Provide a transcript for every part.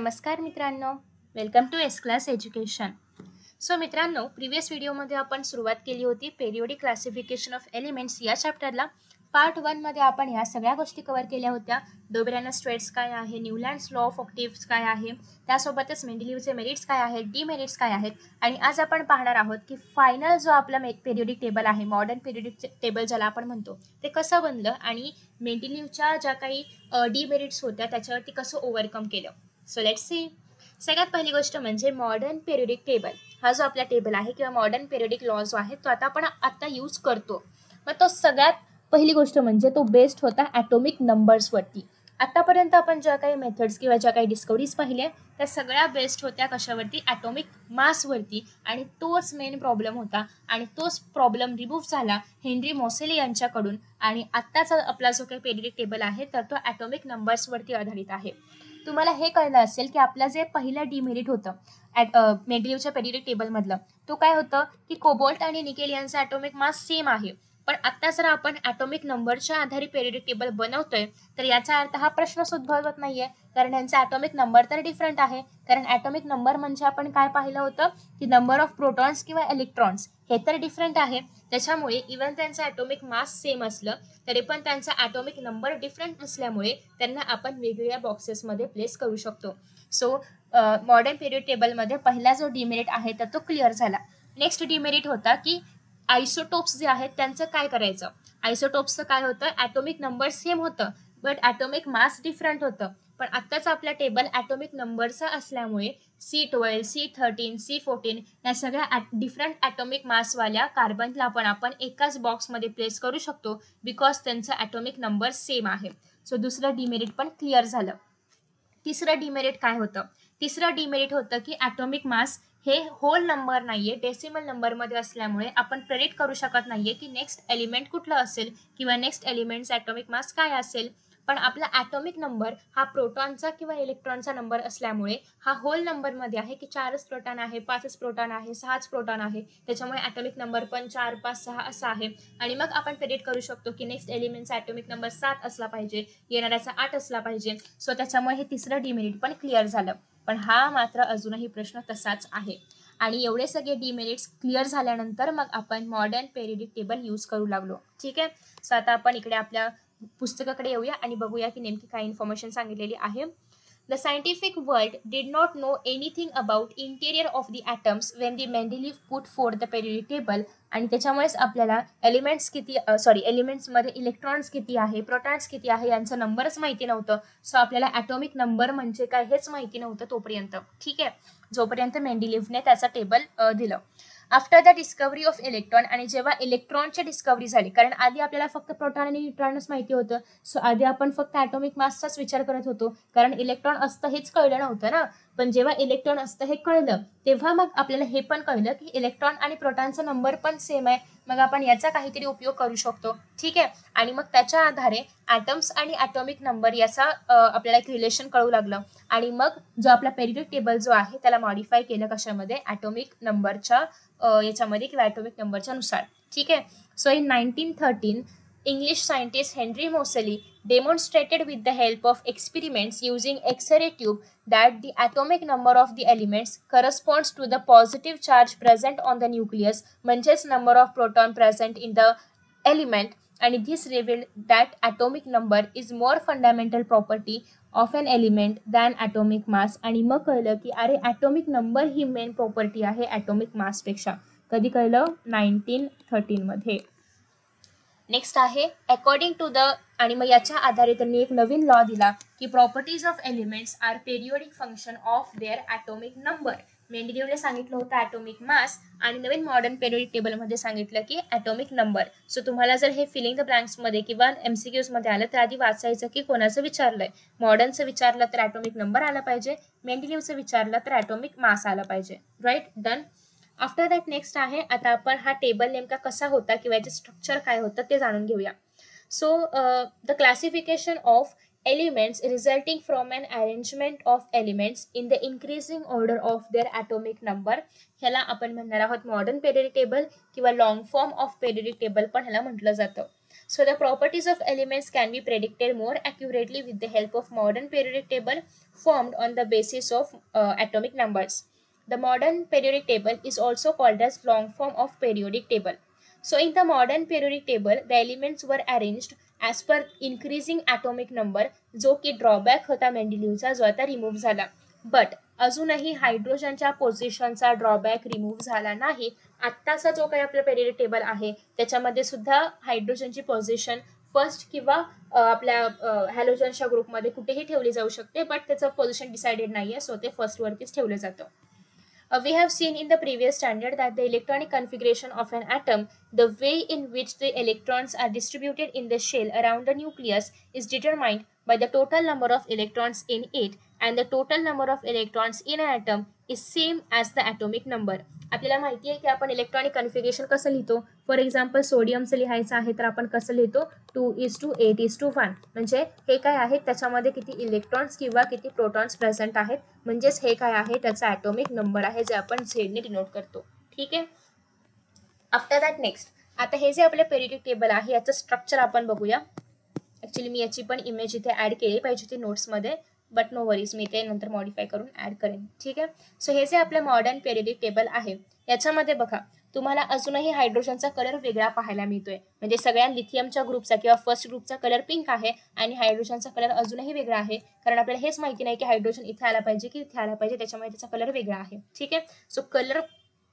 नमस्कार मित्रांनो, welcome to S class education. So मित्रांनो, प्रिव्हियस व्हिडिओमध्ये आपण सुरुवात केली होती पेरियोडिक क्लासिफिकेशन ऑफ एलिमेंट्स या चॅप्टरला. पार्ट 1 मध्ये आपण ह्या सगळ्या गोष्टी कव्हर केल्या होत्या. डोबेरानस स्ट्रेट्स काय आहे, न्यूलँड्स लॉ ऑफ ऑक्टेव्स काय आहे, त्यासोबतच मेंडेलिव्हचे मेरिट्स काय आहेत, डीमेरिट्स काय आहेत. आणि आज आपण पाहणार आहोत की फायनल जो आपला पेरियोडिक टेबल आहे, मॉडर्न पेरियोडिक टेबल ज्याला आपण म्हणतो, ते कसं बनलं आणि मेंडेलिव्हच्या ज्या काही डीमेरिट्स होत्या त्याच्यावरती कसं ओव्हरकम केलं. So let's see. सगळ्यात पहिली गोष्ट म्हणजे मॉडर्न पेरियोडिक टेबल. हा जो आपला टेबल आहे किंवा मॉडर्न पेरियोडिक लॉ जो आहे तो आपण आता यूज करतो. मग तो सगळ्यात पहिली गोष्ट म्हणजे तो बेस्ड होता ॲटॉमिक नंबर्सवरती. आतापर्यंत आपण ज्या काही मेथड्स किंवा ज्या काही डिस्कवरीज पाहिल्या त्या सगळ्या बेस्ड होत्या कशावरती, ॲटॉमिक मासवरती. आणि तोच मेन प्रॉब्लेम होता आणि तोच प्रॉब्लेम रिमूव्ह झाला हेनरी मोसेले यांच्याकडून. आणि आत्ताचा आपला जो काही पेरियोडिक टेबल आहे तर तो ॲटॉमिक नंबर्सवरती आधारित आहे. तुम्हाला हे कळलं असेल की आपलं जे पहिलं डीमेरिट होतं मेंडेलिव्हच्या पेरियोडिक टेबलमधलं, तो काय होतं की कोबाल्ट आणि निकेल यांचा ॲटॉमिक मास सेम आहे. पण आता जर आपण ॲटॉमिक नंबरच्या आधारे पेरियोडिक टेबल बनवतोय तर याचा अर्थ हा प्रश्नच उद्भवत नाहीये, कारण यांचा ॲटॉमिक नंबर तर डिफरंट आहे. कारण ॲटॉमिक नंबर म्हणजे आपण काय पाहिलं होतं की नंबर ऑफ प्रोटॉन्स किंवा इलेक्ट्रॉन्स, हे तर डिफरंट आहे. त्याच्यामुळे इव्हन त्यांचं ॲटॉमिक मास सेम असलं तरी पण त्यांचा ॲटॉमिक नंबर डिफरंट असल्यामुळे त्यांना आपण वेगवेगळ्या बॉक्सेसमध्ये प्लेस करू शकतो. सो मॉडर्न पेरियोडिक टेबलमध्ये पहिला जो डीमेरिट आहे तर तो क्लिअर झाला. नेक्स्ट डीमेरिट होता की आयसोटोप्स जे आहेत त्यांचं काय करायचं. आयसोटोप्सचं काय होतं, ॲटॉमिक नंबर सेम होतं बट ॲटॉमिक मास डिफरंट होतं. पण आत्ताच आपला टेबल ॲटॉमिक नंबरचा असल्यामुळे C12, C13, C14 या सगळ्या डिफरंट ॲटॉमिक मासवाल्या कार्बनला पण आपण एकाच बॉक्समध्ये प्लेस करू शकतो बिकॉज त्यांचं ॲटॉमिक नंबर सेम आहे. सो दुसरं डीमेरिट पण क्लिअर झालं. तिसरं डीमेरिट काय होतं, तिसरं डीमेरिट होतं की ॲटॉमिक मास हे होल नंबर नाहीये, डेसिमल नंबरमध्ये असल्यामुळे आपण प्रेडिक्ट करू शकत नाहीये की नेक्स्ट एलिमेंट कुठलं असेल किंवा नेक्स्ट एलिमेंटचा ॲटॉमिक मास काय असेल. पण आपला ॲटॉमिक नंबर हा प्रोटॉनचा किंवा इलेक्ट्रॉनचा नंबर असल्यामुळे हा होल नंबरमध्ये आहे की 4च प्रोटॉन आहे, 5च प्रोटॉन आहे, 6च प्रोटॉन आहे. त्याच्यामुळे ॲटॉमिक नंबर पण 4, 5, 6 असा आहे. आणि मग आपण प्रेडिक्ट करू शकतो की नेक्स्ट एलिमेंटचा ॲटॉमिक नंबर 7 असला पाहिजे, येणाऱ्याचा 8 असला पाहिजे. सो त्याच्यामुळे हे तिसरं डीमेरिट पण क्लिअर झालं. पण हा मात्र अजूनही प्रश्न तसाच आहे. आणि एवढे सगळे डीमेरिट्स क्लिअर झाल्यानंतर मग आपण मॉडर्न पेरियोडिक टेबल यूज करू लागलो. ठीक आहे. सो आता आपण इकडे आपल्या पुस्तकाकडे येऊया आणि बघूया की नेमकी काय इन्फॉर्मेशन सांगितलेली आहे. The scientific world did not know anything about interior of the atoms when the Mendeleev put forth the periodic table. आणि त्याच्यामुळेच आपल्याला एलिमेंट्समध्ये इलेक्ट्रॉन्स किती आहे, प्रोटॉन्स किती आहे यांचा नंबरच माहिती नव्हतं. सो आपल्याला ॲटॉमिक नंबर म्हणजे काय हेच माहिती नव्हतं तोपर्यंत. ठीक आहे, जोपर्यंत मेंडेलिव्हने त्याचा टेबल दिलं. After the discovery of electron, आणि जेव्हा इलेक्ट्रॉनची डिस्कवरी झाली, कारण आधी आपल्याला फक्त प्रोटॉन आणि न्यूट्रॉनच माहिती होतं. सो आधी आपण फक्त ॲटॉमिक मासचाच विचार करत होतो, कारण इलेक्ट्रॉन असतं हेच कळलं नव्हतं ना. पण जेव्हा इलेक्ट्रॉन असतं हे कळलं तेव्हा मग आपल्याला हे पण कळलं की इलेक्ट्रॉन आणि प्रोटॉनचा नंबर पण सेम आहे, मग आपण याचा काहीतरी उपयोग करू शकतो. ठीक आहे. आणि मग त्याच्या आधारे ॲटम्स आणि ॲटॉमिक नंबर याचा आपल्याला एक रिलेशन कळू लागलं. आणि मग जो आपला पेरियोडिक टेबल जो आहे त्याला मॉडिफाय केलं कशामध्ये, ॲटॉमिक नंबरच्या याच्यामध्ये किंवा ॲटॉमिक नंबरच्या नुसार. ठीक आहे. So in 1913 English scientist Henry Moseley demonstrated with the help of experiments using X-ray tube that the atomic number of the elements corresponds to the positive charge present on the nucleus, म्हणजेच number of proton present in the element. And this revealed that atomic number is more fundamental property of an element than atomic mass. आणि मग कळलं की अरे atomic number ही main property आहे atomic मासपेक्षा. कधी कळलं? 1913 मध्ये. नेक्स्ट आहे अकॉर्डिंग टू द, आणि मग याच्या आधारे त्यांनी एक नवीन लॉ दिला की properties of elements are periodic function of their atomic number. मेंडेलिव्हने सांगितलं होतं ॲटॉमिक मास, आणि नवीन मॉडर्न पेरियोडिक टेबलमध्ये सांगितलं की ॲटॉमिक नंबर. सो तुम्हाला जर हे फिलिंग द ब्लँक्समध्ये किंवा MCQsमध्ये आलं तर आधी वाचायचं की कोणाचं विचारलंय. मॉडर्नचं विचारलं तर ॲटॉमिक नंबर आला पाहिजे, मेंडेलिव्हचं विचारलं तर ॲटॉमिक मास आला पाहिजे. Right, done. After that next आहे, आता आपण हा टेबल नेमका कसा होता किंवा याचे स्ट्रक्चर काय होतं ते जाणून घेऊया. So the classification of elements resulting from an arrangement of elements in the increasing order of their atomic number, ह्याला आपण म्हणणार आहोत मॉडर्न पेरियोडिक टेबल किंवा long form of periodic table पण ह्याला म्हटलं जातं. So the properties of elements can be predicted more accurately with the help of modern periodic table formed on the basis of atomic numbers. The modern periodic table is also called as long form of periodic table. So in the modern periodic table, the elements were arranged as per increasing atomic number, जो की drawback होता मेंडेलिव्हचा, जो आता remove झाला. But अजूनही हायड्रोजनच्या पोझिशनचा drawback remove झाला नाही. आत्ताचा जो काही आपला पेरियडिक टेबल आहे त्याच्यामध्ये सुद्धा हायड्रोजनची पोझिशन फर्स्ट किंवा आपल्या हॅलोजनच्या ग्रुपमध्ये कुठेही ठेवली जाऊ शकते, बट त्याचं पोझिशन डिसाइडेड नाहीये, सो ते फर्स्ट वरतीच ठेवलं जातं. We have seen in the previous standard that the electronic configuration of an atom, the way in which the electrons are distributed in the shell around the nucleus, is determined by the total number of electrons in it, and the total number of electrons in an atom is same as the atomic number. आपल्याला माहिती आहे की आपण electronic configuration कसं लिहितो. For example सोडियमचं लिहायचं आहे तर आपण कसं लिहितो, 2:8:1. म्हणजे हे काय आहे, त्याच्यामध्ये किती इलेक्ट्रॉन्स किंवा किती प्रोटॉन्स प्रेझेंट आहेत, म्हणजेच हे काय आहे, त्याचा ॲटॉमिक नंबर आहे जे आपण झेडने डिनोट करतो. ठीक आहे. आफ्टर दॅट नेक्स्ट, आता हे जे आपलं पेरियडिक टेबल आहे याचं स्ट्रक्चर आपण बघूया. ॲक्च्युली मी याची पण इमेज इथे ॲड केली पाहिजे होती नोट्समध्ये, बट नो वरीज, मी ते नंतर मॉडिफाय करून ॲड करेन. ठीक आहे. सो हे जे आपलं मॉडर्न पेरियडिक टेबल आहे याच्यामध्ये बघा तुम्हाला अजूनही हायड्रोजनचा कलर वेगळा पाहायला मिळतोय. म्हणजे सगळ्या लिथियमच्या ग्रुपचा किंवा फर्स्ट ग्रुपचा कलर पिंक आहे आणि हायड्रोजनचा कलर अजूनही वेगळा आहे, कारण आपल्याला हेच माहिती नाही की हायड्रोजन इथे आला पाहिजे की इथे आला पाहिजे, त्याच्यामुळे त्याचा कलर वेगळा आहे. ठीक आहे. सो कलर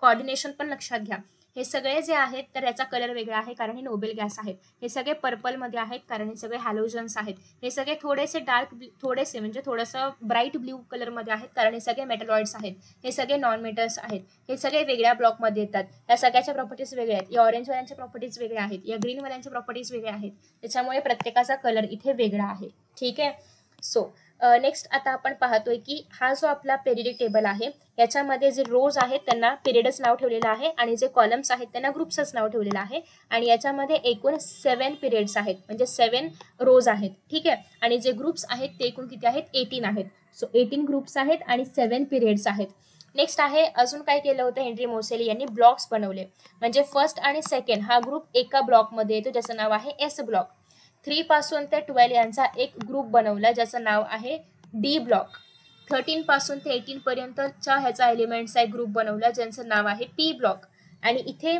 कॉर्डिनेशन पण लक्षात घ्या. हे सगळे जे आहेत तर याचा कलर वेगळा आहे कारण हे नोबेल गॅस आहेत. हे सगळे पर्पलमध्ये आहेत कारण हे सगळे हॅलोजन्स आहेत. हे सगळे थोडेसे डार्क थोडेसे म्हणजे थोडंसं ब्राईट ब्ल्यू कलरमध्ये आहेत कारण हे सगळे मेटलॉइड्स आहेत. हे सगळे नॉन मेटल्स आहेत. हे सगळे वेगळ्या ब्लॉकमध्ये येतात. या सगळ्याच्या प्रॉपर्टीज वेगळ्या आहेत. या ऑरेंजवाल्यांच्या प्रॉपर्टीज वेगळ्या आहेत. या ग्रीनवाल्यांच्या प्रॉपर्टीज वेगळ्या आहेत. त्याच्यामुळे प्रत्येकाचा कलर इथे वेगळा आहे. ठीक आहे. सो नेक्स्ट आता आपण पाहतोय की हा जो आपला पेरियडिक टेबल आहे याच्यामध्ये जे रोज आहेत त्यांना पिरियडच नाव ठेवलेलं आहे आणि जे कॉलम्स आहेत त्यांना ग्रुप्सच नाव ठेवलेलं आहे. आणि याच्यामध्ये एकूण 7 पिरियड्स आहेत, म्हणजे 7 रोज आहेत. ठीक आहे. आणि जे ग्रुप्स आहेत ते एकूण किती आहेत, 18 आहेत. सो 18 ग्रुप्स आहेत आणि 7 पिरियड्स आहेत. नेक्स्ट आहे अजून काय केलं होतं, हेनरी मोसेली यांनी ब्लॉक्स बनवले. म्हणजे फर्स्ट आणि सेकंड हा ग्रुप एका ब्लॉकमध्ये येतो ज्याचं नाव आहे एस ब्लॉक. 3 पासून ते 12 यांचा एक ग्रुप बनवला ज्याचं नाव आहे डी ब्लॉक. 13 पासून ते 18 पर्यंतच्या ह्याचा एलिमेंट्सचा एक ग्रुप बनवला ज्यांचं नाव आहे पी ब्लॉक. आणि इथे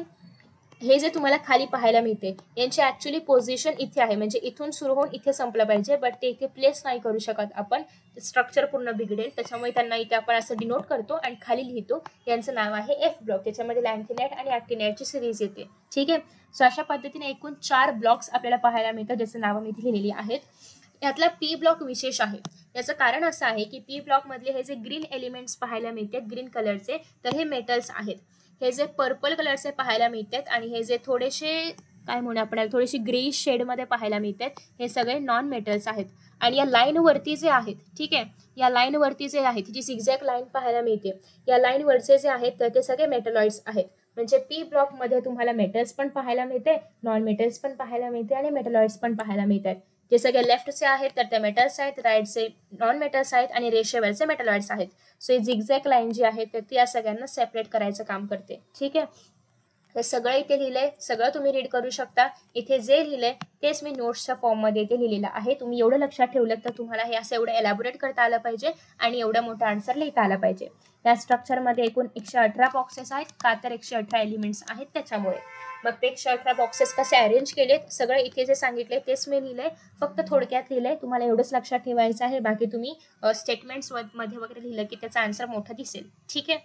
हे जे तुम्हाला खाली पाहायला मिळते यांची ऍक्च्युली पोझिशन इथे आहे, म्हणजे इथून सुरू होऊन इथे संपलं पाहिजे, बट ते इथे प्लेस नाही करू शकत आपण, स्ट्रक्चर पूर्ण बिघडेल. त्याच्यामुळे त्यांना इथे आपण असं डिनोट करतो आणि खाली लिहितो. यांचं नाव आहे एफ ब्लॉक. त्याच्यामध्ये लॅन्थिनाइट आणि ॲक्टिनाइटची सिरीज येते. ठीक आहे. सो अशा पद्धतीने एकूण 4 ब्लॉक्स आपल्याला पाहायला मिळतात ज्याचं नावं मी इथे लिहिलेली आहेत. यातला पी ब्लॉक विशेष आहे. याचं कारण असं आहे की पी ब्लॉक मधले हे जे ग्रीन एलिमेंट्स पाहायला मिळतात ग्रीन कलरचे, तर हे मेटल्स आहेत. हे जे पर्पल कलरचे पाहायला मिळतात आणि हे जे थोडेसे काय म्हणू आपण थोडेसे ग्रेइश शेडमध्ये पाहायला मिळतात हे सगळे नॉन मेटल्स आहेत. आणि या लाईनवरती जे आहेत, ठीक आहे, या लाईनवरती जे आहेत जी झिगझॅग लाईन पाहायला मिळते, या लाईनवरचे जे आहेत तर ते सगळे मेटलॉइड्स आहेत. म्हणजे पी ब्लॉक मध्ये तुम्हाला मेटल्स पण पाहायला मिळते, नॉन मेटल्स पण पाहायला मिळते आणि मेटलॉइड्स पण पाहायला मिळतात. जे सगळे लेफ्टचे आहेत तर ते मेटल्स आहेत, राईटचे नॉन मेटल्स आहेत आणि रेषेवरचे मेटलॉइड्स आहेत. सो ही झिगझॅग लाईन जी आहे तर ती या सगळ्यांना सेपरेट करायचं काम करते. ठीक आहे. हे सगळं इथे लिहिलंय, सगळं तुम्ही रीड करू शकता. इथे जे लिहिलंय तेच मी नोट्सच्या फॉर्ममध्ये इथे लिहिलेलं आहे. तुम्ही एवढं लक्षात ठेवलं तर तुम्हाला हे असं एवढं एलॅबोरेट करता आलं पाहिजे आणि एवढं मोठं आन्सर लिहिता आलं पाहिजे. या स्ट्रक्चरमध्ये एकूण 118 बॉक्सेस आहेत का, तर 118 एलिमेंट्स आहेत त्याच्यामुळे. मग ते 118 बॉक्सेस कसे अरेंज केलेत सगळं इथे जे सांगितले तेच मी लिहिलंय, फक्त थोडक्यात लिहिलंय. तुम्हाला एवढंच लक्षात ठेवायचं आहे, बाकी तुम्ही स्टेटमेंट्स मध्ये वगैरे लिहिलं की त्याचा आन्सर मोठा दिसेल. ठीक आहे.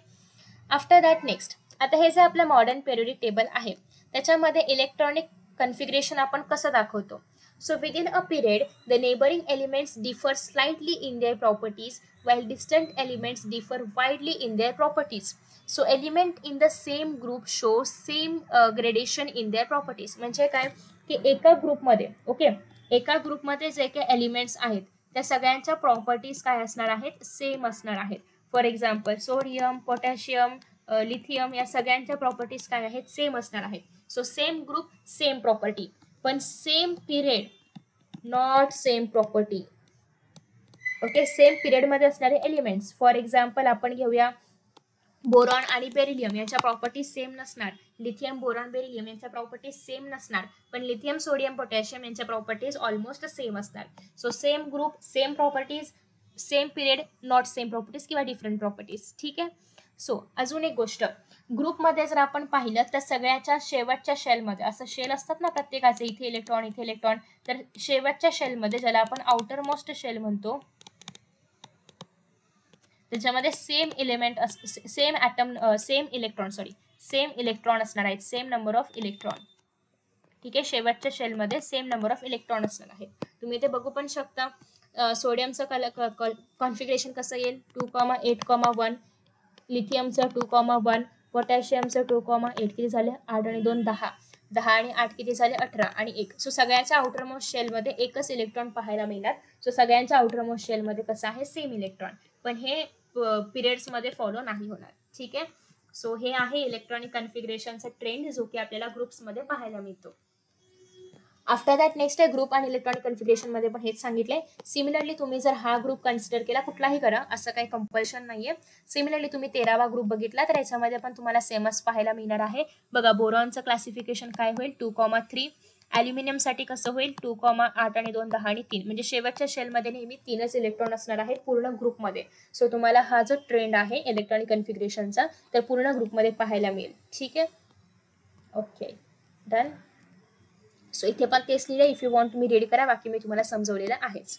आफ्टर दॅट नेक्स्ट, आता हे जे आपलं मॉडर्न पेरियडिक टेबल आहे त्याच्यामध्ये इलेक्ट्रॉनिक कन्फिगरेशन आपण कसं दाखवतो. So within a period the neighbouring elements differ slightly in their properties while distant elements differ widely in their properties. So element in the same group show same gradation in their properties. म्हणजे काय की एका ग्रुपमध्ये एका ग्रुपमध्ये जे काही elements आहेत त्या सगळ्यांच्या प्रॉपर्टीज काय असणार आहेत, सेम असणार आहेत. For example sodium, potassium, lithium या सगळ्यांच्या प्रॉपर्टीज काय आहेत, सेम असणार आहेत. So same group same property, पण same period not same property. Okay. Same पिरियडमध्ये असणारे एलिमेंट्स, फॉर एक्झाम्पल आपण घेऊया बोरॉन आणि बेरिलियम यांच्या प्रॉपर्टीज सेम नसणार. लिथियम, बोरॉन, बेरिलियम यांच्या प्रॉपर्टीज सेम नसणार, पण लिथियम, सोडियम, पोटॅशियम यांच्या प्रॉपर्टीज ऑलमोस्ट सेम असणार. So same group, same properties, same period, not same properties किंवा डिफरंट प्रॉपर्टीज. ठीक आहे. सो अजून एक गोष्ट, ग्रुपमध्ये जर आपण पाहिलं तर सगळ्याच्या शेवटच्या शेलमध्ये, असं शेल असतात ना प्रत्येकाचे, इथे इलेक्ट्रॉन इथे इलेक्ट्रॉन, तर शेवटच्या शेलमध्ये ज्याला आपण आउटर मोस्ट शेल म्हणतो, त्याच्यामध्ये same element same atom, same electron असणार आहेत, सेम नंबर ऑफ इलेक्ट्रॉन. ठीक आहे. शेवटच्या शेलमध्ये सेम नंबर ऑफ इलेक्ट्रॉन असणार आहे. तुम्ही इथे बघू पण शकता. सोडियमचं कॉन्फिगरेशन कसं येईल, 2,8,1, लिथियमचं 2,1, पोटॅशियमचं 2,8, किती झाले 8 आणि 2 10, 10 आणि 8 किती झाले 18 आणि 1. सो सगळ्याच्या आउटर मोस्ट शेलमध्ये एकच इलेक्ट्रॉन पाहायला मिळणार. सो सगळ्यांच्या आउटर मोस्ट शेलमध्ये कसं आहे, सेम इलेक्ट्रॉन, पण हे पिरियड्समध्ये फॉलो नाही होणार. ठीक आहे. सो हे आहे इलेक्ट्रॉनिक कन्फिगरेशनचा ट्रेंड, जो की आपल्याला ग्रुप्समध्ये पाहायला मिळतो. आफ्टर दॅट नेक्स्ट आहे ग्रुप आणि इलेक्ट्रॉनिक कन्फिगरेशनमध्ये पण हेच सांगितलंय. सिमिलरली तुम्ही जर हा ग्रुप कन्सिडर केला, कुठलाही करा, असं काही कंपल्शन नाहीये. सिमिलरली तुम्ही 13वा ग्रुप बघितला तर याच्यामध्ये पण तुम्हाला सेमच पाहायला मिळणार आहे. बघा, बोरॉनचं क्लासिफिकेशन काय होईल, 2,3. ॲल्युमिनियमसाठी कसं होईल, 2,8 आणि 2 10 आणि 3, म्हणजे शेवटच्या शेलमध्ये नेहमी 3च इलेक्ट्रॉन असणार आहे पूर्ण ग्रुपमध्ये. सो तुम्हाला हा जो ट्रेंड आहे इलेक्ट्रॉनिक कन्फिगरेशनचा, तर पूर्ण ग्रुपमध्ये पाहायला मिळेल. ठीक आहे. Okay, done. सो इथे पण तेच लिहिलं, इफ यू वॉन्ट तुम्ही रीड करा, बाकी मी तुम्हाला समजवलेलं आहेच.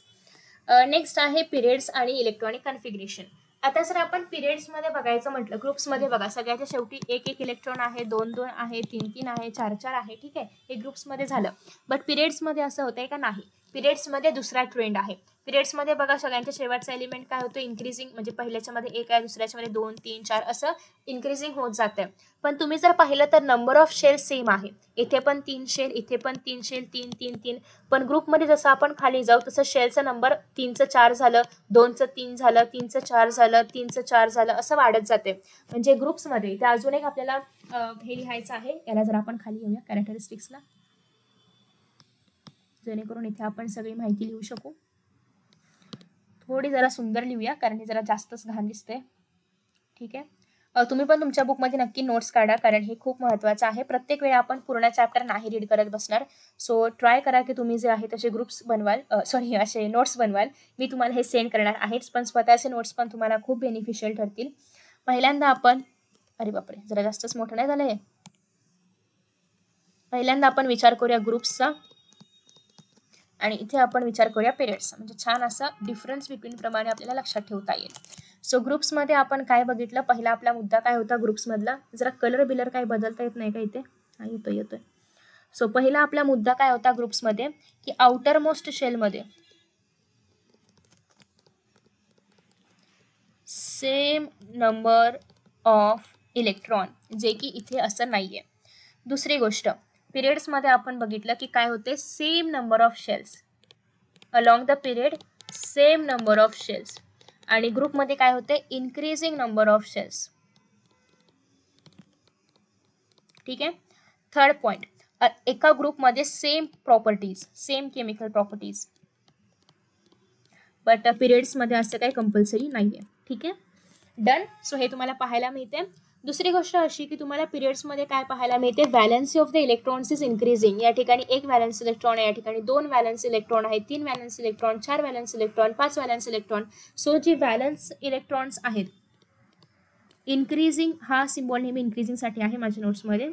नेक्स्ट आहे पिरियड्स आणि इलेक्ट्रॉनिक कन्फिगरेशन. आता जर आपण पिरियड्समध्ये बघायचं म्हटलं, ग्रुप्समध्ये बघा, सगळ्याच्या शेवटी 1-1 इलेक्ट्रॉन आहे, 2-2 आहे, 3-3 आहे, 4-4 आहे. ठीक आहे, हे ग्रुप्समध्ये झालं. बट पिरियड्समध्ये असं होतंय का, नाही. पिरियड्समध्ये दुसरा ट्रेंड आहे. पिरियड्समध्ये बघा, सगळ्यांच्या शेवटचा एलिमेंट काय होतं, इन्क्रीजिंग, म्हणजे पहिल्याच्यामध्ये 1 आहे, दुसऱ्याच्यामध्ये 2, 3, 4 असं इन्क्रीजिंग होत जातं. पण तुम्ही जर पाहिलं तर नंबर ऑफ शेल सेम आहे. इथे पण 3 शेल, इथे पण 3 शेल, 3 3 3. पण ग्रुपमध्ये जसं आपण खाली जाऊ तसं शेलचा नंबर 3चं 4 झालं, 2चं 3 झालं, 3चं 4 झालं, 3चं 4 झालं, असं वाढत जाते. म्हणजे ग्रुप्समध्ये इथे अजून एक आपल्याला हे लिहायचं आहे. याला जर आपण खाली येऊया कॅरेक्टरिस्टिक्सला, जेणेकरून इथे आपण सगळी माहिती लिहू शकू. थोडी जरा सुंदर लिहूया, कारण हे जरा जास्तच घाण दिसते. ठीक आहे. तुम्ही पण तुमच्या बुकमध्ये नक्की नोट्स काढा, कारण हे खूप महत्त्वाचं आहे. प्रत्येक वेळी आपण पूर्ण चॅप्टर नाही रीड करत बसणार. सो ट्राय करा की तुम्ही जे आहे तसे ग्रुप्स बनवाल, असे नोट्स बनवाल. मी तुम्हाला हे सेंड करणार आहेच, पण स्वतःचे नोट्स पण तुम्हाला खूप बेनिफिशियल ठरतील. पहिल्यांदा आपण, अरे बापरे, जरा जास्तच मोठं नाही झालं हे. पहिल्यांदा आपण विचार करूया ग्रुप्सचा, आणि इथे आपण विचार करूया पिरियड्सचा. म्हणजे छान असा डिफरन्स बिटवीन प्रमाणे आपल्याला लक्षात ठेवता येईल. सो ग्रुप्समध्ये आपण काय बघितलं, पहिला आपला मुद्दा काय होता ग्रुप्समधला, जरा कलर बिलर काही बदलता येत नाही का इथे, हा येतोय. सो पहिला आपला मुद्दा काय होता ग्रुप्समध्ये, की आउटर मोस्ट शेलमध्ये सेम नंबर ऑफ इलेक्ट्रॉन, जे की इथे असं नाहीये. दुसरी गोष्ट, पिरियड्समध्ये आपण बघितलं की काय होते, same number of shells along the period, same number of shells. आणि ग्रुपमध्ये काय होते, इन्क्रीजिंग नंबर ऑफ शेल्स. ठीक आहे. थर्ड पॉइंट, एका ग्रुपमध्ये same properties, same chemical properties, but पिरियड्समध्ये असं काही कंपल्सरी नाहीये. ठीक आहे, डन. सो हे तुम्हाला पाहायला मिळते. दुसरी गोष्ट अशी की तुम्हाला पिरियड्समध्ये काय पाहायला मिळते, valency of the electrons is increasing. या ठिकाणी 1 व्हॅलन्स इलेक्ट्रॉन आहे, या ठिकाणी 2 व्हॅलन्स इलेक्ट्रॉन आहे, 3 valence electron, 4 valence electron, 5 valence electron. So जी व्हॅलन्स इलेक्ट्रॉन्स आहेत, इन्क्रीजिंग, हा सिम्बॉल नेहमी इन्क्रीजिंगसाठी आहे माझ्या नोट्समध्ये.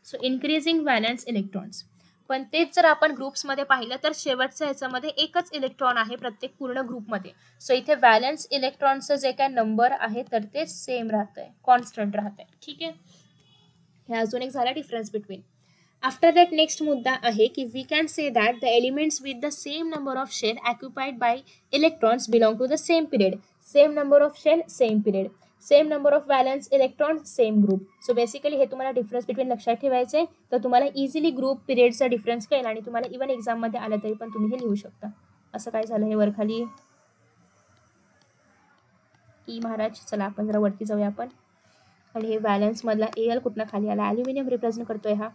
So increasing valence electrons. पण तेच जर आपण ग्रुप्समध्ये पाहिलं तर शेवटच्या ह्याच्यामध्ये एकच इलेक्ट्रॉन आहे प्रत्येक पूर्ण ग्रुपमध्ये. सो इथे व्हॅलन्स इलेक्ट्रॉनचं जे काय नंबर आहे तर ते सेम राहतंय, कॉन्स्टंट राहतंय. ठीक आहे, हे अजून एक झाला difference between. After that next मुद्दा आहे की we can say that the elements with the same number of shell occupied by electrons belong to the same period. Same number of shell, same period. Same number of valence electron, same group. So basically हे तुम्हाला difference between लक्षात ठेवायचे, तर तुम्हाला easily group पिरियडचा difference कळेल आणि तुम्हाला even एक्झाममध्ये आलं तरी पण तुम्ही हे लिहू शकता. असं काय झालं हे वरखाली, ई महाराज, चला आपण जरा वरती जाऊया आपण. आणि हे व्हॅलन्स मधला एल कुठनं खाली आला, ॲल्युमिनियम रिप्रेझेंट करतोय हा.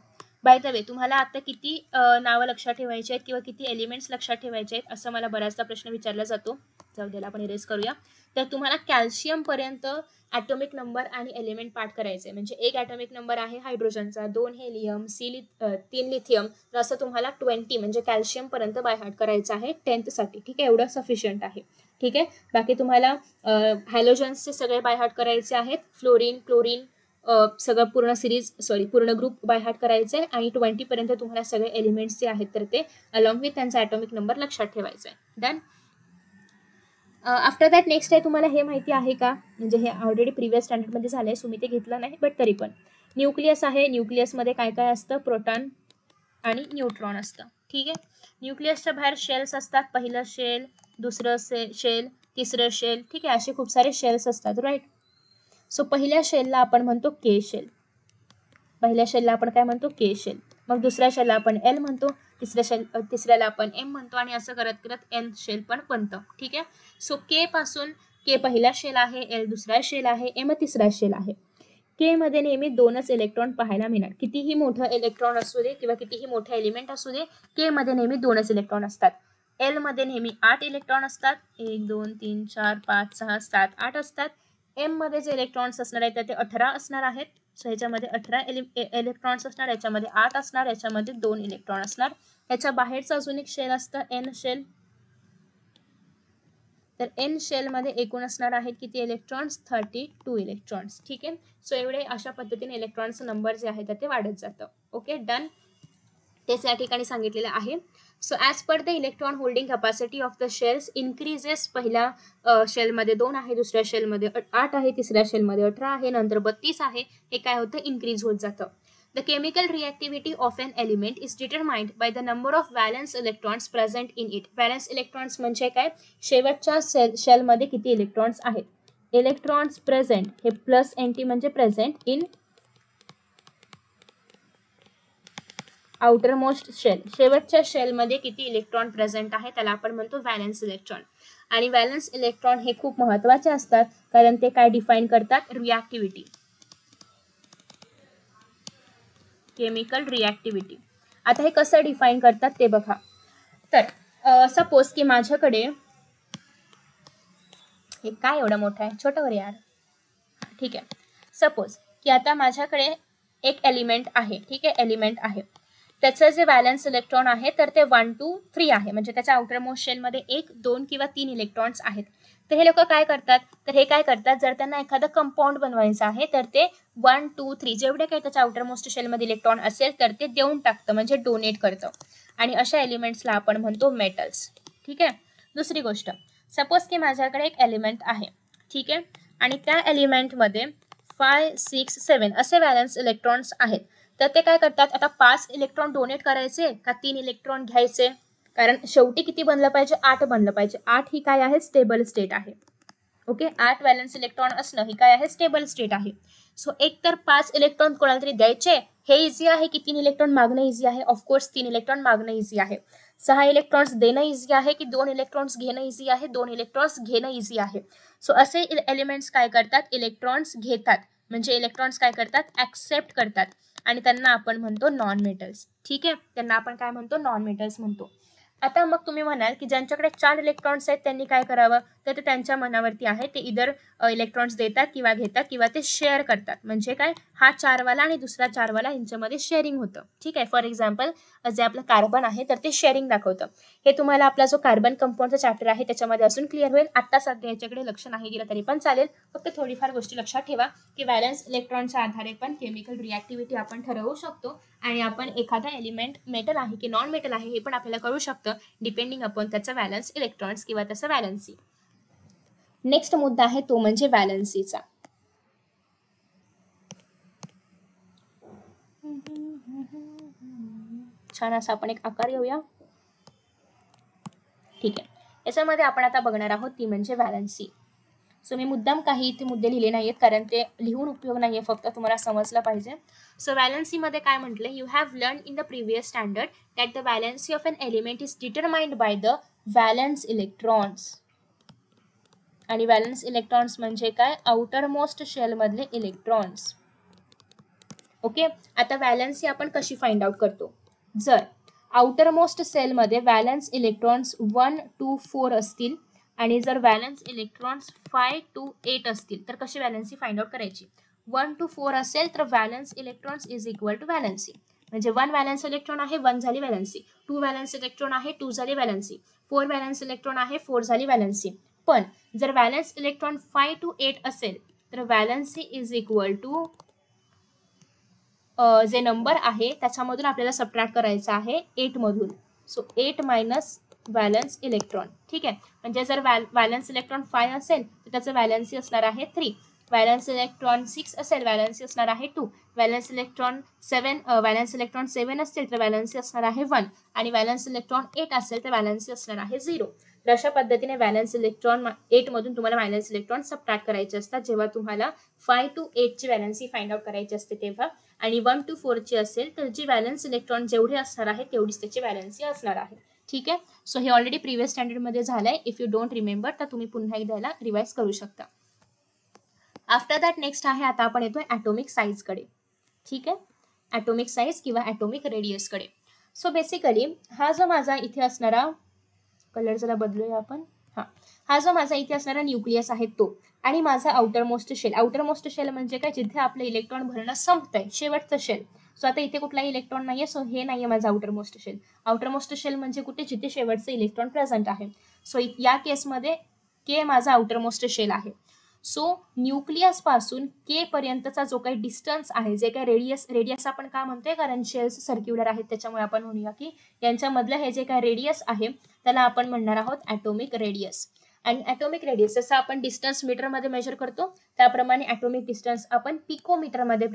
बाय द वे, तुम्हाला आता किती नावं लक्षात ठेवायची आहेत किंवा किती एलिमेंट्स लक्षात ठेवायचे आहेत असं मला बऱ्याचदा प्रश्न विचारला जातो. जाऊ द्याला आपण इरेज करूया. तर तुम्हाला कॅल्शियमपर्यंत ॲटॉमिक नंबर आणि एलिमेंट पाठ करायचे. म्हणजे एक ॲटॉमिक नंबर आहे हायड्रोजनचा, 2 हेलियम, 3 लिथियम, तर असं तुम्हाला 20 म्हणजे कॅल्शियमपर्यंत बाय हार्ट करायचं आहे 10th साठी. ठीक आहे, एवढं सफिशियंट आहे. ठीक आहे, बाकी तुम्हाला हॅलोजन्सचे सगळे बाय हार्ट करायचे आहेत. फ्लोरीन, क्लोरीन, सगळं पूर्ण ग्रुप बाय हार्ट करायचे आहे. आणि 20पर्यंत तुम्हाला सगळे एलिमेंट्स जे आहेत तर ते अलॉंग विथ त्यांचा ॲटॉमिक नंबर लक्षात ठेवायचा आहे. डन. आफ्टर दॅट नेक्स्ट आहे, तुम्हाला हे माहिती आहे का, म्हणजे हे ऑलरेडी प्रिव्हियस स्टँडर्डमध्ये झालं आहे, सो मी ते घेतलं नाही, बट तरी पण न्यूक्लियस आहे. न्यूक्लियसमध्ये काय काय असतं, प्रोटॉन आणि न्यूट्रॉन असतं. ठीक आहे, न्यूक्लियसच्या बाहेर शेल्स असतात. पहिलं शेल, दुसरं शेल, तिसरं शेल. ठीक आहे, असे खूप सारे शेल्स असतात, राईट. सो पहिल्या शेलला आपण म्हणतो के शेल. पहिल्या शेलला आपण काय म्हणतो, के शेल. मग दुसऱ्या शेलला आपण एल म्हणतो, तिसऱ्याला आपण एम म्हणतो, आणि असं करत करत एन शेल पण बनतं. ठीक आहे, सो के पासून, के पहिला शेल आहे, एल दुसरा शेल आहे, एम तिसरा शेल आहे. के मध्ये नेहमी 2च इलेक्ट्रॉन पाहायला मिळणार. कितीही मोठं इलेक्ट्रॉन असू दे किंवा कितीही मोठं एलिमेंट असू दे, के मध्ये नेहमी 2च इलेक्ट्रॉन असतात. एल मध्ये नेहमी 8 इलेक्ट्रॉन असतात. 1 2 3 4 5 6 7 8 असतात. एम मध्ये जे इलेक्ट्रॉन्स असणार आहेत ते 18 असणार आहेत. सो ह्याच्यामध्ये 18 इलेक्ट्रॉन्स असणार, याच्यामध्ये 8 असणार, याच्यामध्ये 2 इलेक्ट्रॉन असणार. याच्या बाहेरचं अजून एक शेल असतं, एन शेल. तर एन शेलमध्ये एकूण असणार आहेत किती इलेक्ट्रॉन्स, 32 इलेक्ट्रॉन्स. ठीक आहे, सो एवढे अशा पद्धतीने इलेक्ट्रॉन्सचं नंबर जे आहे ते वाढत जातं. Okay, done. तेच या ठिकाणी सांगितलेलं आहे. So as per the electron holding capacity of the shells increases. पहिल्या शेलमध्ये 2 आहे, दुसऱ्या शेलमध्ये 8 आहे, तिसऱ्या शेलमध्ये 18 आहे, नंतर 32 आहे. हे काय होतं, इन्क्रीज होत जातं. The chemical reactivity of an element is determined by the number of valence electrons present in it. Valence electrons म्हणजे काय, शेवटच्या शेलमध्ये किती इलेक्ट्रॉन्स आहेत. इलेक्ट्रॉन्स प्रेझेंट, हे प्लस एनटी म्हणजे present in outermost shell. शेवटच्या शेलमध्ये किती इलेक्ट्रॉन प्रेझेंट आहे त्याला आपण म्हणतो व्हॅलेन्स इलेक्ट्रॉन. आणि व्हॅलेन्स इलेक्ट्रॉन हे खूप महत्त्वाचे असतात, कारण ते काय डिफाईन करतात, रिॲक्टिव्हिटी, केमिकल रिॲक्टिव्हिटी. आता हे कसं डिफाईन करतात ते बघा. तर सपोज की माझ्याकडे, हे काय एवढं मोठं आहे, छोटं वर यार. ठीक आहे, सपोज की आता माझ्याकडे एक एलिमेंट आहे. ठीक आहे, एलिमेंट आहे, त्याचं जे व्हॅलेन्स इलेक्ट्रॉन आहे तर ते 1 2 3 आहे. म्हणजे त्याच्या आउटर मोस्ट शेलमध्ये 1 2 किंवा 3 इलेक्ट्रॉन्स आहेत. तर हे लोक काय करतात, तर हे काय करतात, जर त्यांना एखादं कंपाऊंड बनवायचं आहे तर ते 1 2 3 जेवढे काही त्याच्या आउटर मोस्ट शेलमध्ये इलेक्ट्रॉन असेल तर ते देऊन टाकतं, म्हणजे डोनेट करतं. आणि अशा एलिमेंट्सला आपण म्हणतो मेटल्स. ठीक आहे, दुसरी गोष्ट, सपोज की माझ्याकडे एक एलिमेंट आहे. ठीक आहे, आणि त्या एलिमेंटमध्ये 5 6 7 असे व्हॅलेन्स इलेक्ट्रॉन्स आहेत. तर ते काय करतात, आता 5 इलेक्ट्रॉन डोनेट करायचे का 3 इलेक्ट्रॉन घ्यायचे, कारण शेवटी किती बनलं पाहिजे, 8 बनलं पाहिजे. 8 ही काय आहे, स्टेबल स्टेट आहे. ओके, 8 व्हॅलेन्स इलेक्ट्रॉन असणं ही काय आहे, स्टेबल स्टेट आहे. सो एक तर 5 इलेक्ट्रॉन कोणाला तरी द्यायचे, हे इझी आहे की 3 इलेक्ट्रॉन मागणं इझी आहे. ऑफकोर्स 3 इलेक्ट्रॉन मागणं इझी आहे. 6 इलेक्ट्रॉन्स देणं इझी आहे की 2 इलेक्ट्रॉन्स घेणं इझी आहे, 2 इलेक्ट्रॉन्स घेणं इझी आहे. सो असे एलिमेंट्स काय करतात, इलेक्ट्रॉन्स घेतात, म्हणजे इलेक्ट्रॉन्स काय करतात, ऍक्सेप्ट करतात, आणि त्यांना आपण म्हणतो नॉन मेटल्स. ठीक आहे, त्यांना आपण काय म्हणतो, नॉन मेटल्स म्हणतो. आता मग तुम्ही म्हणाल की ज्यांच्याकडे 4 इलेक्ट्रॉन्स आहेत त्यांनी काय करावं, तर ते त्यांच्या मनावरती आहे. ते इधर इलेक्ट्रॉन्स देतात किंवा घेतात किंवा ते शेअर करतात. म्हणजे काय, हा 4 वाला आणि दुसरा 4 वाला यांच्यामध्ये शेअरिंग होतं. ठीक आहे, फॉर एक्झाम्पल जे आपलं कार्बन आहे तर ते शेअरिंग दाखवतं. हे तुम्हाला आपला जो कार्बन कंपाऊंडचा चॅप्टर आहे त्याच्यामध्ये असून क्लिअर होईल. आता सध्या याच्याकडे लक्ष नाही दिलं तरी पण चालेल, फक्त थोडीफार गोष्टी लक्षात ठेवा की व्हॅलेन्स इलेक्ट्रॉनच्या आधारे पण केमिकल रिॲक्टिव्हिटी आपण ठरवू शकतो, आणि आपण एखादा एलिमेंट मेटल आहे की नॉन मेटल आहे हे पण आपल्याला कळू शकतं डिपेंडिंग अपॉन त्याचा व्हॅलन्स इलेक्ट्रॉन्स किंवा त्याचा व्हॅलन्सी. नेक्स्ट मुद्दा आहे तो म्हणजे व्हॅलन्सीचा. छान असा आपण एक आकार घेऊया. ठीक आहे, याच्यामध्ये आपण आता बघणार आहोत ती म्हणजे व्हॅलन्सी. सो मी मुद्दाम काही इथे मुद्दे लिहिले नाहीयेत, कारण ते लिहून उपयोग नाहीये, फक्त तुम्हाला समजलं पाहिजे. सो व्हॅलन्सीमध्ये काय म्हटलं, you have learn in the previous standard that the valency of an element is determined by the valence electrons. आणि व्हॅलन्स इलेक्ट्रॉन्स म्हणजे काय, आउटर मोस्ट शेल मधले इलेक्ट्रॉन्स. ओके, आता व्हॅलन्सी आपण कशी फाइंड आउट करतो? जर आउटर मोस्ट सेलमध्ये व्हॅलन्स इलेक्ट्रॉन्स 1 to 4 असतील आणि जर व्हॅलन्स इलेक्ट्रॉन्स 5 to 8 असतील तर कशी व्हॅलन्सी फाइंड आउट करायची? 1 to 4 असेल तर valence electrons is equal to valency, म्हणजे 1 व्हॅलन्स इलेक्ट्रॉन आहे 1 झाली व्हॅलन्सी, 2 व्हॅलन्स इलेक्ट्रॉन आहे 2 झाली व्हॅलन्सी, 4 व्हॅलन्स इलेक्ट्रॉन आहे 4 झाली व्हॅलन्सी. पण जर व्हॅलन्स इलेक्ट्रॉन 5 to 8 असेल तर व्हॅलन्सी इज इक्वल टू जे नंबर आहे त्याच्यामधून आपल्याला सबट्रॅक्ट करायचं आहे 8 मधून. So 8 minus valence electron. ठीक आहे, म्हणजे जर व्हॅलन्स इलेक्ट्रॉन 5 असेल तर त्याचं व्हॅलन्सी असणार आहे 3, व्हॅलन्स इलेक्ट्रॉन 6 असेल व्हॅलन्सी असणार आहे 2, व्हॅलन्स इलेक्ट्रॉन 7 असतील तर व्हॅलन्सी असणार आहे 1 आणि व्हॅलन्स इलेक्ट्रॉन 8 असेल तर व्हॅलन्सी असणार आहे 0. तर अशा पद्धतीने व्हॅलन्स इलेक्ट्रॉन 8 मधून तुम्हाला व्हॅलन्स इलेक्ट्रॉन सबट्रॅक्ट करायचे असतात जेव्हा तुम्हाला 5 to 8 ची व्हॅलन्सी फाइंड आउट करायची असते तेव्हा. आणि 1 to 4 ची असेल तर जी व्हॅलन्स इलेक्ट्रॉन जेवढे असणार आहे तेवढीच त्याची व्हॅलन्सी असणार आहे. ठीक आहे, सो हे ऑलरेडी प्रिव्हियस स्टँडर्डमध्ये झालंय. इफ यू डोंट रिमेंबर तर तुम्ही पुन्हा एकदा याला रिवाइज करू शकता. आफ्टर दॅट नेक्स्ट आहे, आता आपण येतोय ॲटॉमिक साईजकडे. ठीक आहे, ॲटॉमिक साईज किंवा ॲटॉमिक रेडियसकडे. सो बेसिकली हा जो माझा इथे असणारा कलर जरा बदलूया आपण. हा जो माझा इथे असणारा न्यूक्लियस आहे तो, आणि माझा outermost shell. Outermost shell म्हणजे काय? जिथे आपलं इलेक्ट्रॉन भरणं संपतंय, शेवटचं शेल. सो आता इथे कुठलाही इलेक्ट्रॉन नाहीये, सो हे नाहीये माझा outermost shell. Outermost shell म्हणजे कुठे? जिथे शेवटचं इलेक्ट्रॉन प्रेझेंट आहे. सो या केसमध्ये के माझा आउटर मोस्ट शेल आहे. सो न्यूक्लियस पासून के पर्यंतचा जो काही डिस्टन्स आहे, जे काही रेडियस आपण का म्हणतोय? कारण शेल्स सर्क्युलर आहेत त्याच्यामुळे आपण म्हणूया की यांच्यामधलं हे जे काही रेडियस आहे त्याला आपण म्हणणार आहोत ॲटॉमिक रेडियस. आणि ॲटॉमिक रेडियस जसं आपण डिस्टन्स मीटरमध्ये मेजर करतो त्याप्रमाणे ॲटॉमिक डिस्टन्स आपण पिकोमीटरमध्ये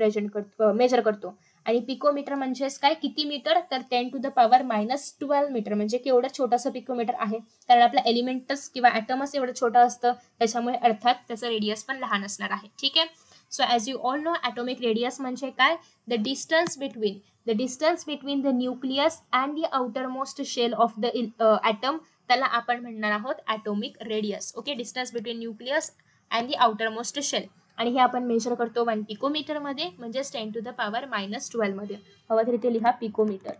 मेजर करतो. आणि पिकोमीटर म्हणजेच काय? किती मीटर? तर 10⁻⁻12 मीटर, म्हणजे केवढं छोटंसं पिकोमीटर आहे. कारण आपलं एलिमेंटच किंवा ॲटमच एवढं छोटं असतं त्याच्यामुळे अर्थात त्याचं रेडियस पण लहान असणार आहे. ठीक आहे, so as you all know atomic radius म्हणजे काय? The distance between the nucleus and the outermost shell of the atom, त्याला आपण म्हणणार आहोत atomic radius. Okay, distance between nucleus and the outermost shell. आणि हे आपण major करतो 1 पिकोमीटरमध्ये, म्हणजे 10⁻⁻12 मध्ये. हवं तरी ते लिहा पिकोमीटर.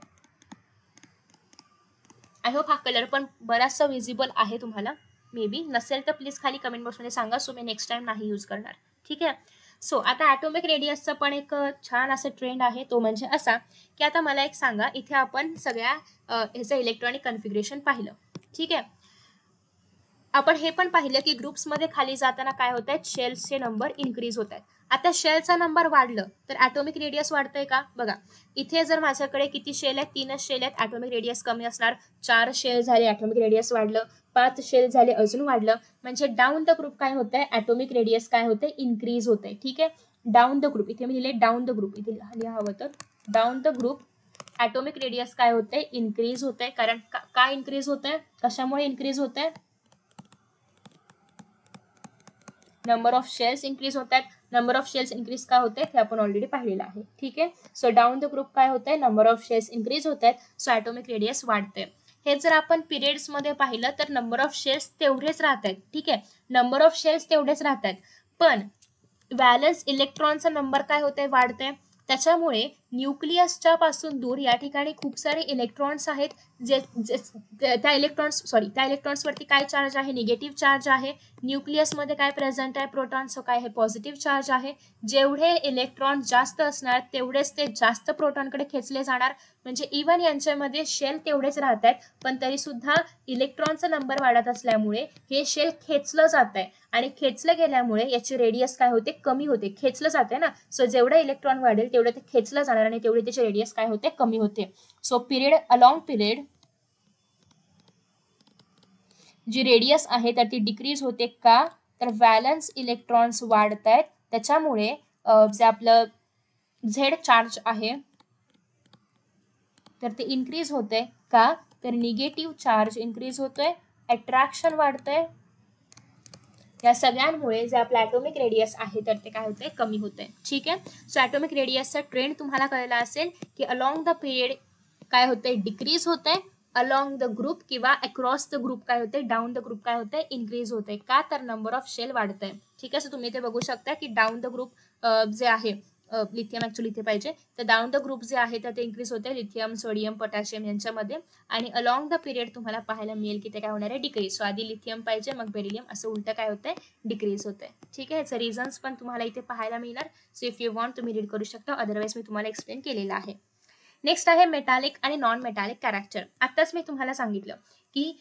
आय होप हा कलर पण बराचसा विजिबल आहे तुम्हाला. मे बी नसेल तर प्लीज खाली कमेंट बॉक्समध्ये सांगा, सो मी नेक्स्ट टाइम नाही यूज करणार. ठीक आहे, सो आता ॲटॉमिक रेडियसचा पण एक छान असा ट्रेंड आहे, तो म्हणजे असा की आता मला एक सांगा, इथे आपण सगळ्या ह्याचं इलेक्ट्रॉनिक कन्फिग्रेशन पाहिलं. ठीक आहे, आपण हे पण पाहिलं की ग्रुप्समध्ये खाली जाताना काय होत आहेत? शेल्सचे नंबर इन्क्रीज होत आहेत. आता शेलचा नंबर वाढलं तर ॲटॉमिक रेडियस वाढतंय का? बघा, इथे जर माझ्याकडे किती शेल आहेत? 3च शेल आहेत, ॲटॉमिक रेडियस कमी असणार. 4 शेल झाले, ॲटॉमिक रेडियस वाढलं. 5 शेल झाले, अजून वाढलं. म्हणजे डाऊन द ग्रुप काय होतंय? ॲटॉमिक रेडियस काय होतंय? इन्क्रीज होतंय. ठीक आहे, डाऊन द ग्रुप, इथे मी लिहिले डाऊन द ग्रुप, इथे लिहा हवं तर down the group atomic radius काय होतंय? इन्क्रीज होतंय. कारण काय इन्क्रीज होतंय? कशामुळे इन्क्रीज होतंय? नंबर ऑफ शेल्स इन्क्रीज होत आहेत. नंबर ऑफ शेल्स इन्क्रीज का होते हे आपण ऑलरेडी पाहिलेलं आहे. ठीक आहे, सो डाऊन द ग्रुप काय होतंय? नंबर ऑफ शेल्स इन्क्रीज होत आहेत, सो ॲटॉमिक रेडियस वाढते. हे जर आपण पिरियड्समध्ये पाहिलं तर नंबर ऑफ शेल्स तेवढेच राहत आहेत. ठीक आहे, नंबर ऑफ शेल्स तेवढेच राहत आहेत, पण व्हॅलन्स इलेक्ट्रॉनचा नंबर काय होतंय? वाढतंय. त्याच्यामुळे न्यूक्लियसच्या पासून दूर या ठिकाणी खूप सारे इलेक्ट्रॉन्स आहेत, जे त्या इलेक्ट्रॉन्सवरती काय चार्ज आहे? निगेटिव्ह चार्ज आहे. न्यूक्लियसमध्ये काय प्रेझेंट आहे? प्रोटॉन्स. काय आहे? पॉझिटिव्ह चार्ज आहे. जेवढे इलेक्ट्रॉन जास्त असणार तेवढेच ते जास्त प्रोटॉनकडे खेचले जाणार. म्हणजे इव्हन यांच्यामध्ये शेल तेवढेच राहत आहेत, पण तरी सुद्धा इलेक्ट्रॉनचा नंबर वाढत असल्यामुळे हे शेल खेचलं जात आहे, आणि खेचलं गेल्यामुळे याची रेडियस काय होते? कमी होते. खेचलं जाते ना, सो जेवढं इलेक्ट्रॉन वाढेल तेवढं ते खेचलं जाणार आणि तेवढी त्याची रेडियस काय होते? कमी होते. सो अलॉंग पिरियड जी रेडियस आहे तर ती डिक्रीज होते. का? तर व्हॅलन्स इलेक्ट्रॉन्स वाढत आहेत त्याच्यामुळे जे आपलं झेड चार्ज आहे तर ते इन्क्रीज होते. का? तर निगेटिव्ह चार्ज इन्क्रीज होतोय, अट्रॅक्शन वाढतंय. या सगळ्यांमुळे जे आपलं ॲटॉमिक रेडियस आहे तर ते काय होतंय? कमी होतंय. ठीक आहे, सो ॲटॉमिक रेडियसचा ट्रेंड तुम्हाला कळला असेल की अलॉंग द पिरियड काय होतंय? डिक्रीज होतंय. अलॉंग द ग्रुप किंवा अक्रॉस द ग्रुप काय होते? डाऊन द ग्रुप काय होते? इन्क्रीज होते. का? तर नंबर ऑफ शेल वाढतंय. ठीक आहे, सो तुम्ही ते बघू शकता की डाऊन द ग्रुप जे आहे लिथियम ॲक्च्युली इथे पाहिजे. तर डाऊन द ग्रुप जे आहे तर ते इन्क्रीज होते लिथियम, सोडियम, पोटॅशियम यांच्यामध्ये. आणि अलॉंग द पिरियड तुम्हाला पाहायला मिळेल की ते काय होणार आहे, डिक्रीज. सो आधी लिथियम पाहिजे मग बेरिलियम, असं उलटं काय होतंय, डिक्रीज होतंय. ठीक आहे, याचं रिझन्स पण तुम्हाला इथे पाहायला मिळणार. सो इफ यू वॉन्ट तुम्ही रीड करू शकता, अदरवाईज मी तुम्हाला एक्सप्लेन केलेलं आहे. नेक्स्ट आहे मेटॅलिक आणि नॉन मेटॅलिक कॅरेक्टर. आत्ताच मी तुम्हाला सांगितलं की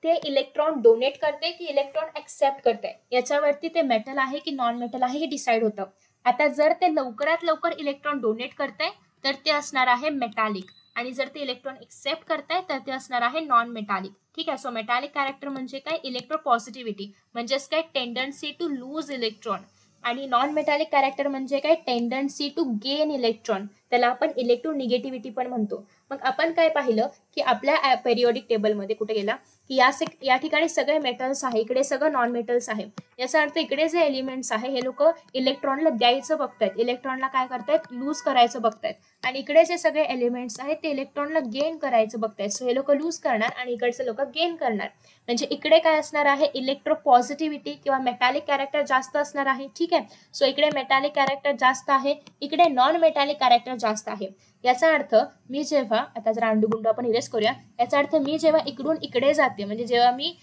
ते इलेक्ट्रॉन डोनेट करते की इलेक्ट्रॉन ऍक्सेप्ट करते, याच्यावरती ते मेटल आहे की नॉन मेटल आहे हे डिसाईड होतं. आता जर ते लवकरात लवकर इलेक्ट्रॉन डोनेट करते तर ते असणार आहे मेटॅलिक, आणि जर ते इलेक्ट्रॉन एक्सेप्ट करताय तर ते असणार आहे नॉन मेटॅलिक. ठीक आहे, सो मेटॅलिक कॅरेक्टर म्हणजे काय, इलेक्ट्रोपॉझिटिव्हिटी म्हणजेच काय, टेंडन्सी टू लूज इलेक्ट्रॉन. आणि नॉन मेटॅलिक कॅरेक्टर म्हणजे काय, टेंडन्सी टू गेन इलेक्ट्रॉन, त्याला आपण इलेक्ट्रोनिगेटिव्हिटी पण म्हणतो. मग आपण काय पाहिलं की आपल्या पेरियोडिक टेबलमध्ये कुठे गेला की या ठिकाणी सगळे मेटल्स आहे, इकडे सगळं नॉन मेटल्स आहे. याचा अर्थ इकडे जे एलिमेंट्स आहे हे लोक इलेक्ट्रॉनला द्यायचं बघतायत, इलेक्ट्रॉनला काय करतायत, लूज करायचं बघतायत. आणि इकडे जे सगळे एलिमेंट्स आहेत ते इलेक्ट्रॉनला गेन करायचं बघतायत. सो हे लोक लूज करणार आणि इकडचे लोक गेन करणार. म्हणजे इकडे काय असणार आहे, इलेक्ट्रोपॉझिटिव्हिटी किंवा मेटॅलिक कॅरेक्टर जास्त असणार आहे. ठीक आहे, सो इकडे मेटॅलिक कॅरेक्टर जास्त आहे, इकडे नॉन मेटॅलिक कॅरेक्टर जास्त आहे. याचा अर्थ मी जेव्हा, आता जरा अंडूगुंडू आपण इरेज करूया, याचा अर्थ मी जेव्हा इकडून इकडे जाते, म्हणजे जेव्हा मी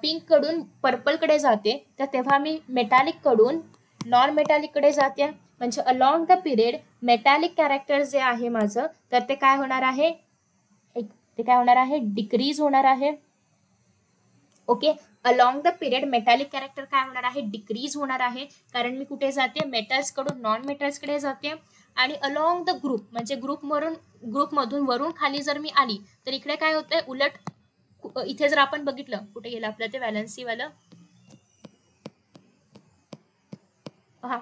पिंक कडून पर्पल कडे जाते, तर तेव्हा मी मेटॅलिक कडून नॉन मेटॅलिक कडे जाते. म्हणजे along the period metallic character जे आहे माझं, तर ते काय होणार आहे, डिक्रीज होणार आहे. Okay, along the period metallic character काय होणार आहे, डिक्रीज होणार आहे. कारण मी कुठे जाते, मेटल्स कडून नॉन मेटल्स कडे जाते. आणि अलॉंग द ग्रुप म्हणजे ग्रुपमधून वरून खाली जर मी आली तर इकडे काय होतंय, उलट इथे जर आपण बघितलं, कुठे गेलं आपलं ते व्हॅलन्सी वालं,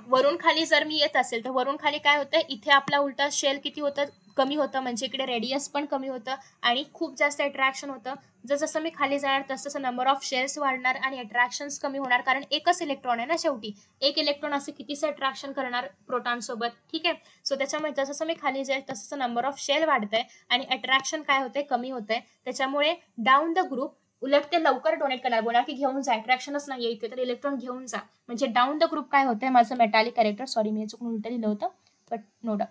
वरून खाली जर मी येत असेल तर वरून खाली काय होतं, इथे आपला उलटा शेल किती होतं, कमी होतं. म्हणजे इकडे रेडियस पण कमी होतं आणि खूप जास्त अट्रॅक्शन होतं. जसं मी खाली जाणार तसं नंबर ऑफ शेल्स वाढणार आणि अट्रॅक्शन्स कमी होणार, कारण एकच इलेक्ट्रॉन आहे ना शेवटी. एक इलेक्ट्रॉन असं कितीचं अट्रॅक्शन करणार प्रोटॉन सोबत. ठीक आहे, सो त्याच्यामुळे जसं मी खाली जाईल तसं नंबर ऑफ शेल वाढतंय आणि अट्रॅक्शन काय होतंय, कमी होतंय. त्याच्यामुळे डाऊन द ग्रुप उलट ते लवकर डोनेट करणार, बोलणार की घेऊन जा, अट्रॅक्शनच नाहीये इथे तर इलेक्ट्रॉन घेऊन जा. म्हणजे डाऊन द ग्रुप काय होतंय, माझं मेटॅलिक कॅरेक्टर, सॉरी मी चुकून उलट लिहिलं होतं, बट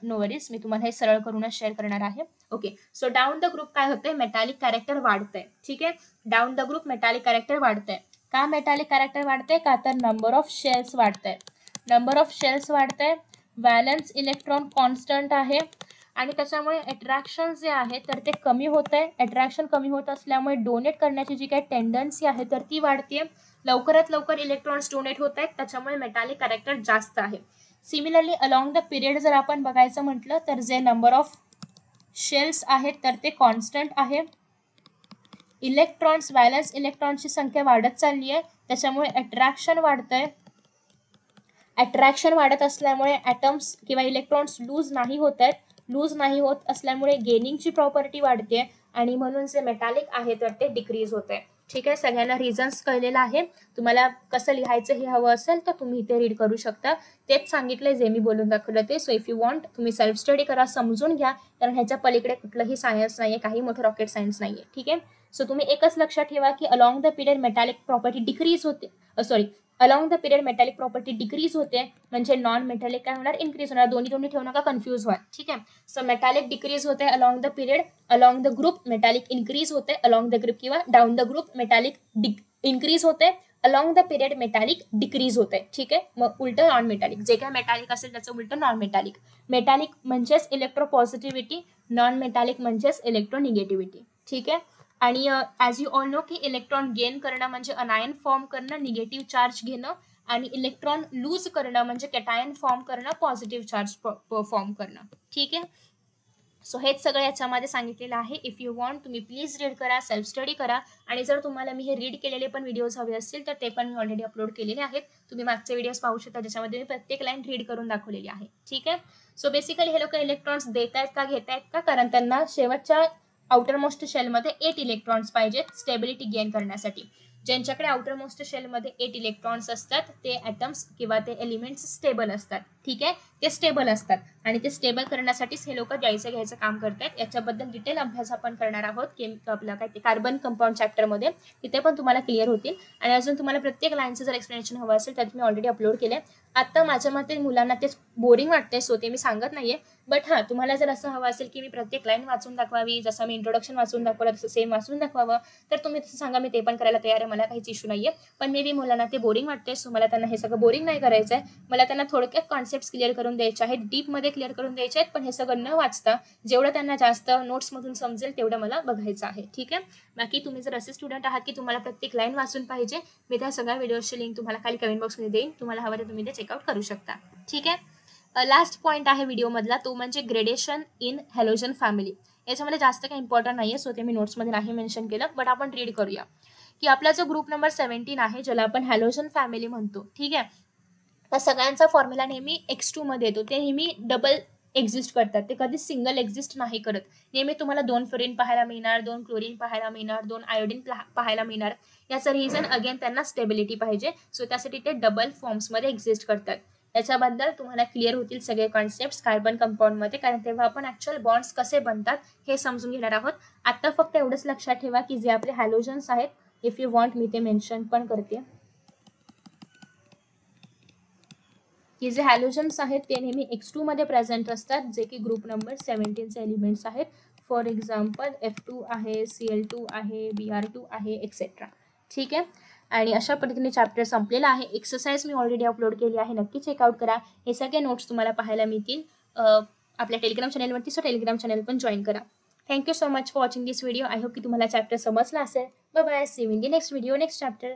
नो वरीज, मी तुम्हाला हे सरळ करूनच शेअर करणार आहे. Okay, so down the group काय होतंय, मेटॅलिक कॅरेक्टर वाढतंय. ठीक आहे, down the group metallic character वाढतंय. का मेटॅलिक कॅरेक्टर वाढतंय, का तर नंबर ऑफ शेल्स वाढतंय. नंबर ऑफ शेल्स वाढतंय, व्हॅलन्स इलेक्ट्रॉन कॉन्स्टंट आहे आणि त्याच्यामुळे अट्रॅक्शन जे आहे तर ते कमी होत आहे. अट्रॅक्शन कमी होत असल्यामुळे डोनेट करण्याची जी काही टेंडन्सी आहे तर ती वाढते. लवकरात लवकर इलेक्ट्रॉन्स डोनेट होत आहेत, त्याच्यामुळे मेटॅलिक कॅरेक्टर जास्त आहे. सिमिलरली अलॉंग द पिरियड जर आपण बघायचं म्हटलं तर जे नंबर ऑफ शेल्स आहेत तर ते कॉन्स्टंट आहे. इलेक्ट्रॉन्स, व्हॅलन्स इलेक्ट्रॉनची संख्या वाढत चालली आहे, त्याच्यामुळे अट्रॅक्शन वाढतंय. अट्रॅक्शन वाढत असल्यामुळे ॲटम्स किंवा इलेक्ट्रॉन्स लूज नाही होत आहेत. लूज नाही होत असल्यामुळे गेनिंगची प्रॉपर्टी वाढते आणि म्हणून जे मेटॅलिक आहे तर ते डिक्रीज होत आहे. ठीक आहे, सगळ्यांना रिझन्स कळलेलं आहे. तुम्हाला कसं लिहायचं हे हवं असेल तर तुम्ही इथे रीड करू शकता. तेच सांगितलंय जे मी बोलून दाखवलं ते. सो इफ यू वॉन्ट तुम्ही सेल्फ स्टडी करा, समजून घ्या, कारण ह्याच्या पलीकडे कुठलंही सायन्स नाहीये, काही मोठं रॉकेट सायन्स नाहीये. ठीक आहे, सो तुम्ही एकच लक्षात ठेवा की along the period metallic property decrease होते, along the period metallic property decrease होते, म्हणजे नॉन मेटॅलिक काय होणार, इन्क्रीज होणार. दोन्ही ठेवू नका, कन्फ्यूज व्हाल. ठीक आहे, सो मेटॅलिक डिक्रीज होते along the period, along the group metallic increase होते, अलॉंग द ग्रुप किंवा down the group metallic increase होते, along the period metallic decrease होते. ठीक आहे, मग उलटं नॉन मेटॅलिक, जे काय मेटॅलिक असेल त्याचं उलटं नॉन मेटॅलिक. मेटॅलिक म्हणजेच इलेक्ट्रोपॉझिटिव्हिटी, नॉन मेटॅलिक म्हणजेच इलेक्ट्रोनिगेटिव्हिटी. ठीक आहे, आणि ॲज यू ऑल नो की इलेक्ट्रॉन गेन करणं म्हणजे अनायन फॉर्म करणं, निगेटिव्ह चार्ज घेणं, आणि इलेक्ट्रॉन लूज करणं म्हणजे कॅटायन फॉर्म करणं, पॉझिटिव्ह चार्ज फॉर्म करणं. ठीक आहे, सो हेच सगळं याच्यामध्ये सांगितलेलं आहे. इफ यू वॉन्ट तुम्ही प्लीज रीड करा, सेल्फ स्टडी करा. आणि जर तुम्हाला मी हे रीड केलेले पण व्हिडिओज हवे असतील तर ते पण मी ऑलरेडी अपलोड केलेले आहेत. तुम्ही मागचे व्हिडिओज पाहू शकता, ज्याच्यामध्ये मी प्रत्येक लाईन रीड करून दाखवलेली आहे. ठीक आहे, सो बेसिकली हे लोक इलेक्ट्रॉन्स देत आहेत का, घेत आहेत का, कारण त्यांना शेवटच्या आउटरमोस्ट शेलमध्ये 8 इलेक्ट्रॉन्स पाहिजेत स्टेबिलिटी गेन करण्यासाठी. ज्यांच्याकडे आउटरमोस्ट शेलमध्ये 8 इलेक्ट्रॉन्स असतात ते ॲटम्स किंवा ते एलिमेंट्स स्टेबल असतात. ठीक आहे, ते स्टेबल असतात आणि ते स्टेबल करण्यासाठीच हे लोक द्यायचं घ्यायचं काम करतात. याच्याबद्दल डिटेल अभ्यास आपण करणार आहोत आपलं काय ते कार्बन कंपाऊंड चॅप्टरमध्ये, तिथे पण तुम्हाला क्लिअर होतील. आणि अजून तुम्हाला प्रत्येक लाईनचं जर एक्सप्लेनेशन हवं असेल तर मी ऑलरेडी अपलोड केले. आता माझ्या मते मुलांना ते बोरिंग वाटते, सो ते मी सांगत नाहीये. बट हां, तुम्हाला जर असं हवं असेल की मी प्रत्येक लाईन वाचून दाखवावी, जसं मी इंट्रोडक्शन वाचून दाखवलं तसं सेम वाचून दाखवावं, तर तुम्ही तसं सांगा, मी ते पण करायला तयार आहे. मला काहीच इश्यू नाहीये. पण मे बी मुलांना ते बोरिंग वाटते, सो मला त्यांना हे सगळं बोरिंग नाही करायचं आहे. मला त्यांना थोडक्यात कॉन्सेप्ट क्लिअर करून द्यायचे आहेत, डीपमध्ये क्लिअर करून द्यायचे आहेत. पण हे सगळं न वाचता जेवढं त्यांना जास्त नोट्समधून समजेल तेवढं मला बघायचं आहे. ठीक आहे. बाकी तुम्ही जर असे स्टुडंट आहात की तुम्हाला प्रत्येक लाईन वाचून पाहिजे, मी त्या सगळ्या व्हिडिओची लिंक तुम्हाला खाली कमेंट बॉक्समध्ये देईन. तुम्हाला हवं तर तुम्ही ते चेकआउट करू शकता. ठीक आहे. लास्ट पॉईंट आहे व्हिडिओमधला, तो म्हणजे ग्रेडेशन इन हॅलोजन फॅमिली. याच्यामध्ये जास्त काही इम्पॉर्टंट नाही आहे, सो ते मी नोट्समध्ये नाही मेन्शन केलं. बट आपण रीड करूया की आपला जो ग्रुप नंबर 17 आहे, ज्याला आपण हॅलोजन फॅमिली म्हणतो. ठीक आहे. तर सगळ्यांचा फॉर्म्युला नेहमी X2 मध्ये येतो. ते नेहमी डबल एक्झिस्ट करतात, ते कधीच सिंगल एक्झिस्ट नाही करत. नेहमी तुम्हाला 2 फ्लोरीन पाहायला मिळणार, 2 क्लोरीन पाहायला मिळणार, 2 आयोडीन पाहायला मिळणार. याचं रिझन अगेन त्यांना स्टेबिलिटी पाहिजे, सो त्यासाठी ते डबल फॉर्म्समध्ये एक्झिस्ट करतात. याच्याबद्दल तुम्हाला क्लिअर होतील सगळे कॉन्सेप्ट कार्बन कंपाऊंडमध्ये, कारण तेव्हा आपण ऍक्च्युअल बॉन्ड्स कसे बनतात हे समजून घेणार आहोत. आता फक्त एवढंच लक्षात ठेवा की जे आपले हॅलोजन्स आहेत, इफ यू वॉन्ट मी ते मेन्शन पण करते की जे हॅलोजन्स आहेत ते नेहमी X2 मध्ये प्रेझेंट असतात, जे की ग्रुप नंबर 17चे एलिमेंट्स आहेत. फॉर एक्झाम्पल F2 आहे, Cl2 आहे, Br2 आहे, एक्सेट्रा. ठीक आहे. आणि अशा पद्धतीने चॅप्टर संपलेला आहे. एक्सरसाइज मी ऑलरेडी अपलोड केली आहे, नक्की चेकआउट करा. हे सगळे नोट्स तुम्हाला पाहायला मिळतील आपल्या टेलिग्राम चॅनलवरती, सो टेलिग्राम चॅनल पण जॉईन करा. Thank you so much for watching this video. I hope की तुम्हाला चॅप्टर समजला असेल. Bye bye. See you in the next video, next chapter.